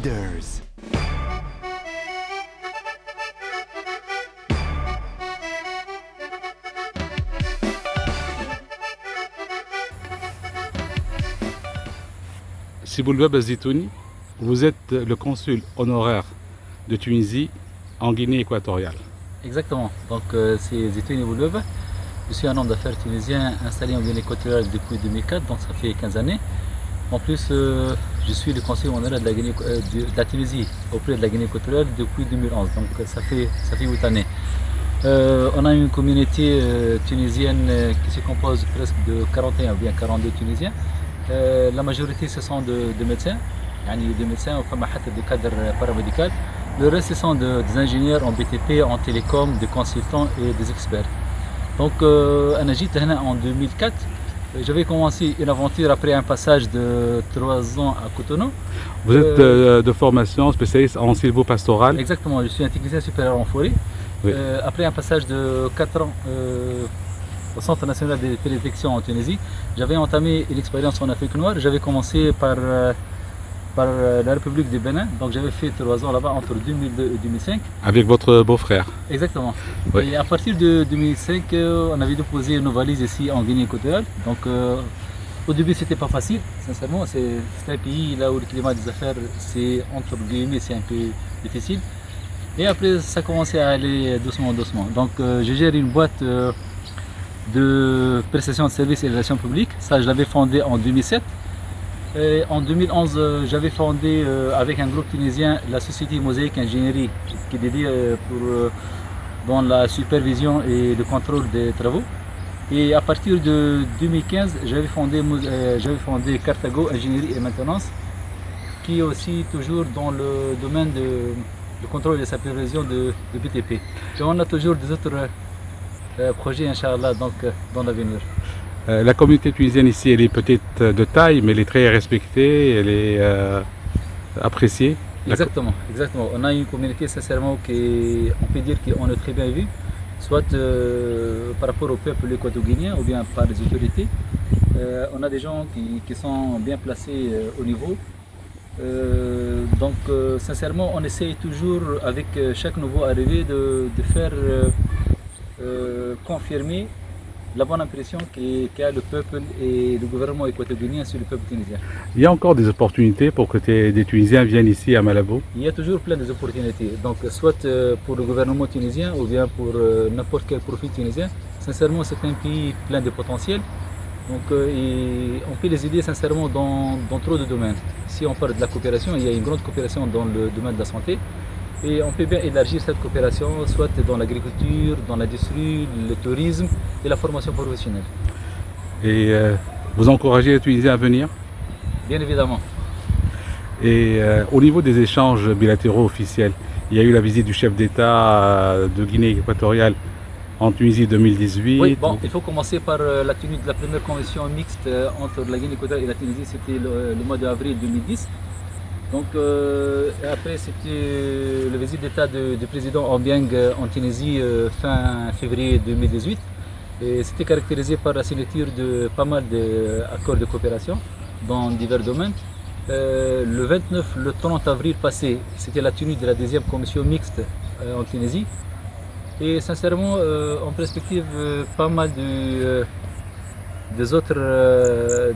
Leaders. Siboulbeb Azitouni, vous êtes le consul honoraire de Tunisie en Guinée équatoriale. Exactement, donc c'est Zitouni Boulbeb. Je suis un homme d'affaires tunisien installé en Guinée équatoriale depuis 2004, donc ça fait 15 années. En plus, je suis le conseiller honoraire de la Tunisie auprès de la Guinée équatoriale depuis 2011, donc ça fait 8 années. On a une communauté tunisienne qui se compose presque de 41 ou bien 42 Tunisiens. La majorité ce sont de médecins, des médecins, des cadres paramédicaux. Le reste ce sont des ingénieurs en BTP, en télécom, des consultants et des experts. Donc en 2004, j'avais commencé une aventure après un passage de 3 ans à Cotonou. Vous êtes de formation spécialiste en sylvopastoral. Exactement, je suis un technicien supérieur en forêt. Oui. Après un passage de 4 ans au Centre national de télédétection en Tunisie, j'avais entamé une expérience en Afrique noire. J'avais commencé par la République du Bénin, donc j'avais fait 3 ans là-bas entre 2002 et 2005. Avec votre beau-frère. Exactement. Oui. Et à partir de 2005, on avait déposé nos valises ici en Guinée équatoriale. Donc au début, c'était pas facile, sincèrement. C'est un pays là où le climat des affaires, c'est entre guillemets, c'est un peu difficile. Et après, ça commençait à aller doucement. Donc je gère une boîte de prestation de services et relations publiques. Ça, je l'avais fondé en 2007. Et en 2011, j'avais fondé avec un groupe tunisien la société Mosaïque Ingénierie, qui est dédiée dans la supervision et le contrôle des travaux. Et à partir de 2015, j'avais fondé Carthago Ingénierie et Maintenance, qui est aussi toujours dans le domaine de contrôle et de supervision de BTP. Et on a toujours des autres projets, Inch'Allah, donc dans l'avenir. La communauté tunisienne ici, elle est peut-être de taille, mais elle est très respectée, elle est appréciée. Exactement. On a une communauté sincèrement qui, on peut dire qu'on est très bien vu, soit par rapport au peuple équato-guinéen ou bien par les autorités. On a des gens qui sont bien placés au niveau. Donc sincèrement, on essaye toujours avec chaque nouveau arrivé de faire confirmer la bonne impression qu'a le peuple et le gouvernement équato-guinéen sur le peuple tunisien. Il y a encore des opportunités pour que des Tunisiens viennent ici à Malabo? Il y a toujours plein d'opportunités, donc soit pour le gouvernement tunisien ou bien pour n'importe quel profil tunisien. Sincèrement, c'est un pays plein de potentiel, donc on peut les aider sincèrement dans trop de domaines. Si on parle de la coopération, il y a une grande coopération dans le domaine de la santé. Et on peut bien élargir cette coopération, soit dans l'agriculture, dans l'industrie, le tourisme et la formation professionnelle. Et vous encouragez les Tunisiens à venir? Bien évidemment. Et au niveau des échanges bilatéraux officiels, il y a eu la visite du chef d'État de Guinée équatoriale en Tunisie 2018. Oui, bon, il faut commencer par la tenue de la première convention mixte entre la Guinée équatoriale et la Tunisie, c'était le mois d'avril 2010. Donc après c'était la visite d'État du président Obiang en Tunisie fin février 2018 et c'était caractérisé par la signature de pas mal d'accords de coopération dans divers domaines. Le 29, le 30 avril passé, c'était la tenue de la deuxième commission mixte en Tunisie et sincèrement en perspective pas mal des autres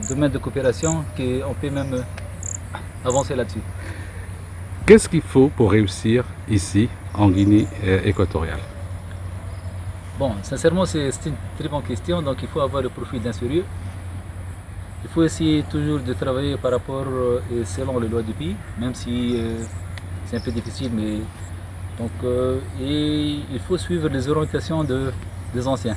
domaines de coopération qu'on peut même avancer là-dessus. Qu'est-ce qu'il faut pour réussir ici en Guinée équatoriale? Bon, sincèrement, c'est une très bonne question, donc il faut avoir le profil d'un sérieux. Il faut essayer toujours de travailler par rapport et selon les lois du pays, même si c'est un peu difficile, mais donc et il faut suivre les orientations des anciens.